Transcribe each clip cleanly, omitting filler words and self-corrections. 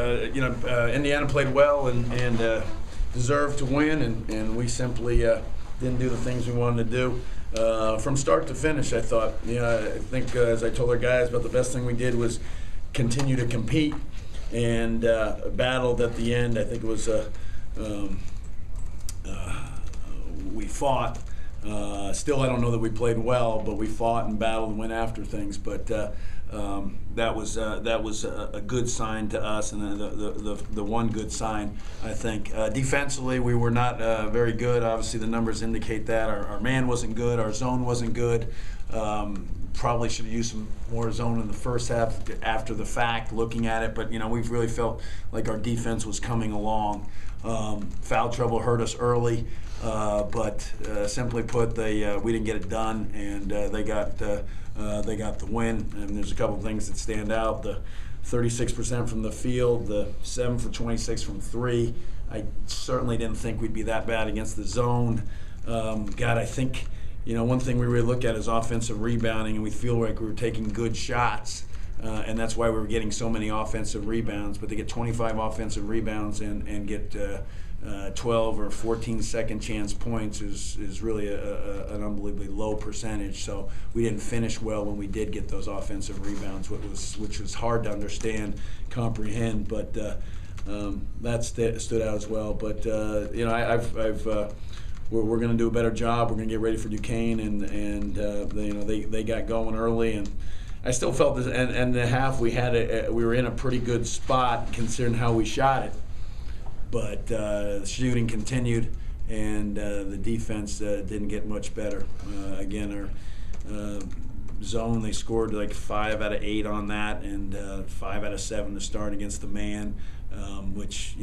Indiana played well and deserved to win, and we simply didn't do the things we wanted to do. From start to finish, I thought, I think as I told our guys, but the best thing we did was continue to compete and battled at the end. I think it was we fought. Still, I don't know that we played well, but we fought and battled and went after things. But that was a good sign to us, and the one good sign, I think. Defensively, we were not very good. Obviously, the numbers indicate that. Our man wasn't good. Our zone wasn't good. Probably should have used some more zone in the first half after the fact, looking at it. But we've really felt like our defense was coming along. Foul trouble hurt us early, but simply put, we didn't get it done, and they got the win. And there's a couple of things that stand out: the 36% from the field, the 7 for 26 from three. I certainly didn't think we'd be that bad against the zone. I think one thing we really look at is offensive rebounding, and we feel like we were taking good shots. And that's why we were getting so many offensive rebounds. But to get 25 offensive rebounds and get 12 or 14 second chance points is really an unbelievably low percentage. So we didn't finish well when we did get those offensive rebounds, which was hard to understand, comprehend. But that stood out as well. But we're going to do a better job. We're going to get ready for Duquesne, and they got going early, and I still felt this, and the half we were in a pretty good spot considering how we shot it, but the shooting continued, and the defense didn't get much better. Again, our zone, they scored like 5 out of 8 on that, and 5 out of 7 to start against the man, which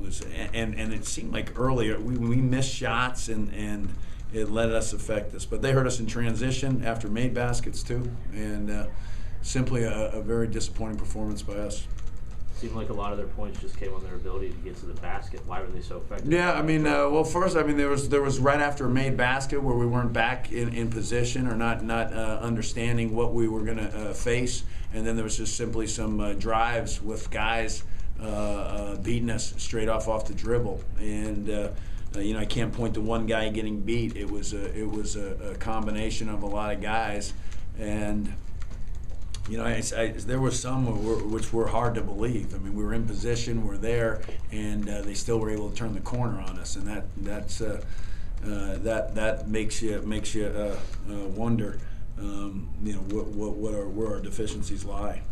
was, and it seemed like earlier we missed shots and it let us affect us. But they hurt us in transition after made baskets too, and simply a very disappointing performance by us. Seemed like a lot of their points just came on their ability to get to the basket. Why were they so effective? Yeah, first, there was right after a made basket where we weren't back in position or not understanding what we were going to face, and then there was just simply some drives with guys beating us straight off the dribble, and I can't point to one guy getting beat. It was a combination of a lot of guys, and there were some which were hard to believe. We were in position, we're there, and they still were able to turn the corner on us, and that makes you wonder, where our deficiencies lie.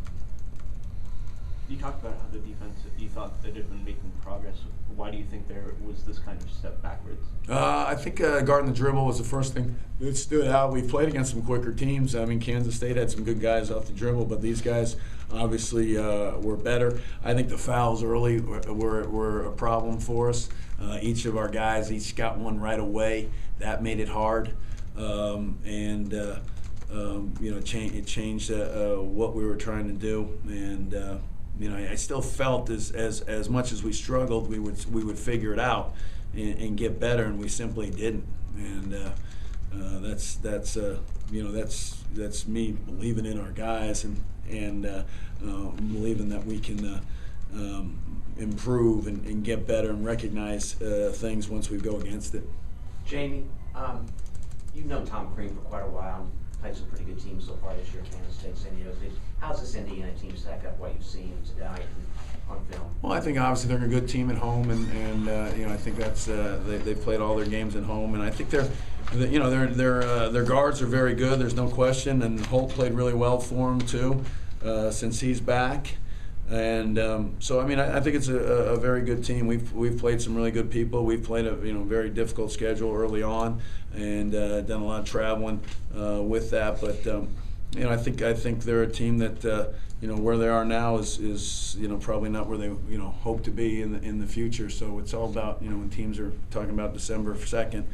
You talked about how the defense, you thought that had been making progress. Why do you think there was this kind of step backwards? I think guarding the dribble was the first thing that stood out. We've played against some quicker teams. Kansas State had some good guys off the dribble, but these guys obviously were better. I think the fouls early were a problem for us. Each of our guys each got one right away. That made it hard, it changed what we were trying to do, and I still felt as much as we struggled, we would figure it out and get better, and we simply didn't. And that's me believing in our guys and believing that we can improve and get better and recognize things once we go against it. Jamie, you've known Tom Crean for quite a while. Played some pretty good teams so far this year, Kansas State, San Diego State. How's this Indiana team stack up, what you've seen tonight on film? Well, I think obviously they're a good team at home, and I think that's they've played all their games at home, and I think their guards are very good. There's no question, and Holt played really well for them too, since he's back. And I think it's a very good team. We've played some really good people. We've played a very difficult schedule early on, and done a lot of traveling with that. But I think they're a team that where they are now is probably not where they hope to be in the future. So it's all about when teams are talking about December 2nd,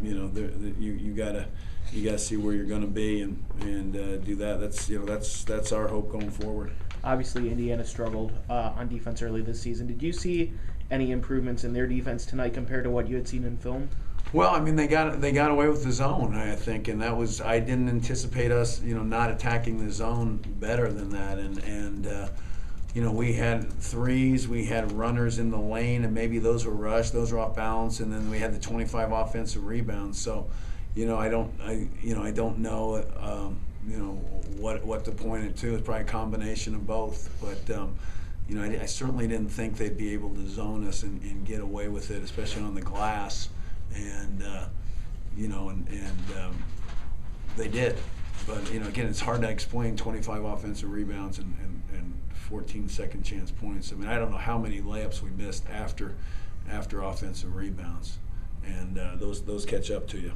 you gotta see where you're going to be and do that. That's our hope going forward. Obviously, Indiana struggled on defense early this season. Did you see any improvements in their defense tonight compared to what you had seen in film? Well, I mean, they got away with the zone, I think, and that was, I didn't anticipate us, not attacking the zone better than that, and we had threes, we had runners in the lane, and maybe those were rushed, those were off balance, and then we had the 25 offensive rebounds. So, I don't know, what to point it to. It's probably a combination of both, but. I certainly didn't think they'd be able to zone us and get away with it, especially on the glass. And they did. But, again, it's hard to explain 25 offensive rebounds and 14 second chance points. I mean, I don't know how many layups we missed after offensive rebounds. And those catch up to you.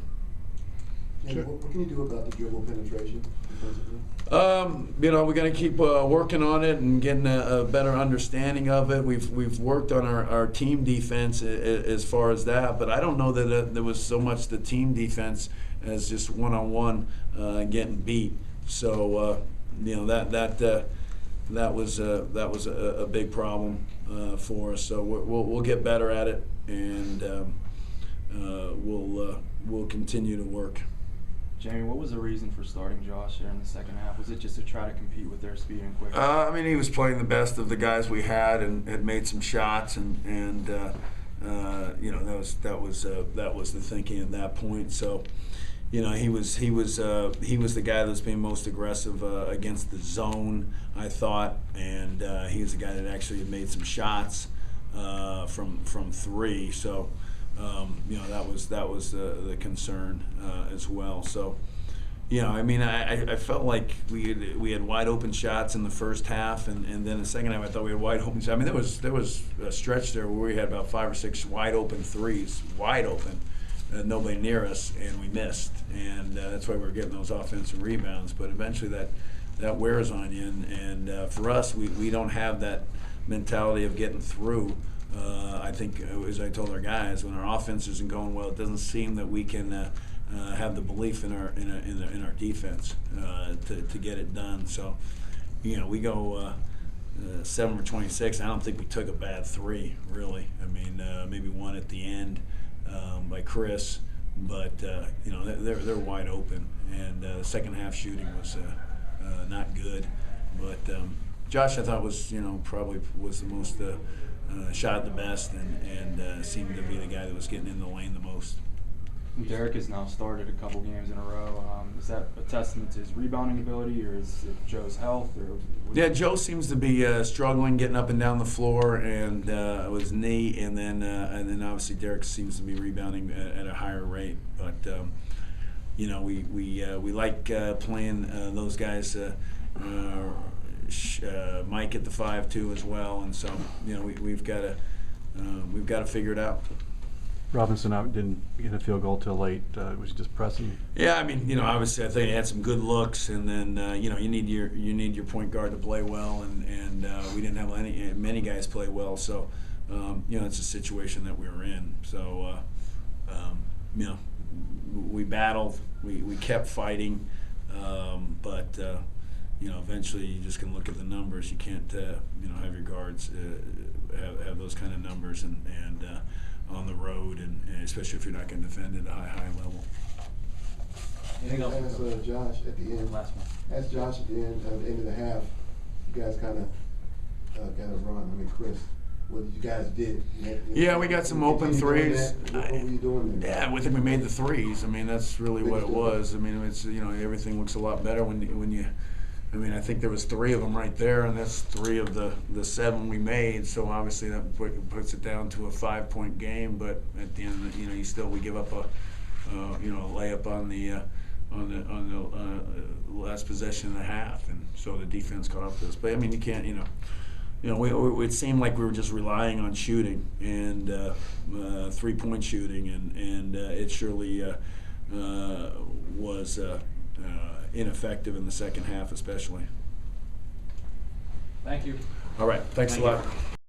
And what can you do about the dribble penetration defensively? We're going to keep working on it and getting a better understanding of it. We've worked on our team defense as far as that, but I don't know that there was so much the team defense as just one-on-one getting beat. So that was a big problem for us. So we'll get better at it, and we'll continue to work. Jamie, what was the reason for starting Josh there in the second half? Was it just to try to compete with their speed and quickness? He was playing the best of the guys we had and had made some shots, and that was the thinking at that point. So, he was the guy that was being most aggressive against the zone, I thought, and he was the guy that actually had made some shots from three. So. That was the concern as well. So, I felt like we had wide open shots in the first half, and then the second half I thought we had wide open shots. I mean, there was a stretch there where we had about 5 or 6 wide open threes, wide open, nobody near us, and we missed, and that's why we were getting those offensive rebounds. But eventually that wears on you, and for us, we don't have that mentality of getting through. I think, as I told our guys, when our offense isn't going well, it doesn't seem that we can have the belief in our defense to get it done. So, we go 7 for 26. I don't think we took a bad three, really. I mean, maybe one at the end by Chris, but they're wide open, and the second half shooting was not good. But Josh, I thought was probably was the most. Shot the best and seemed to be the guy that was getting in the lane the most. Derek has now started a couple games in a row. Is that a testament to his rebounding ability, or is it Joe's health? Yeah, Joe seems to be struggling getting up and down the floor, and with his knee, and then obviously Derek seems to be rebounding at a higher rate. But we like playing those guys. Mike at the 5 too as well, and so we've got to figure it out. Robinson didn't get a field goal till late. Was he just pressing? Yeah, I mean, obviously I think he had some good looks, and then you need your point guard to play well, and we didn't have many guys play well, so it's a situation that we were in. So we battled, we kept fighting, but. Eventually you just can look at the numbers. You can't, have your guards have those kind of numbers and on the road, and especially if you're not going to defend at a high level. As Josh at the end. Last one. As Josh at the end of the half, you guys kind of got a run. I mean, Chris, what you guys did. Yeah, we got some open threes. What were you doing there? Yeah, I think we made the threes. I mean, that's really what it was. I mean, it's everything looks a lot better when you. I mean, I think there was 3 of them right there, and that's 3 of the 7 we made. So obviously that puts it down to a 5-point game. But at the end, we give up a layup on the last possession of the half, and so the defense caught up to us. But I mean, you can't, it seemed like we were just relying on shooting and 3-point shooting, and it surely was. Ineffective in the second half, especially. Thank you. All right, thanks a lot.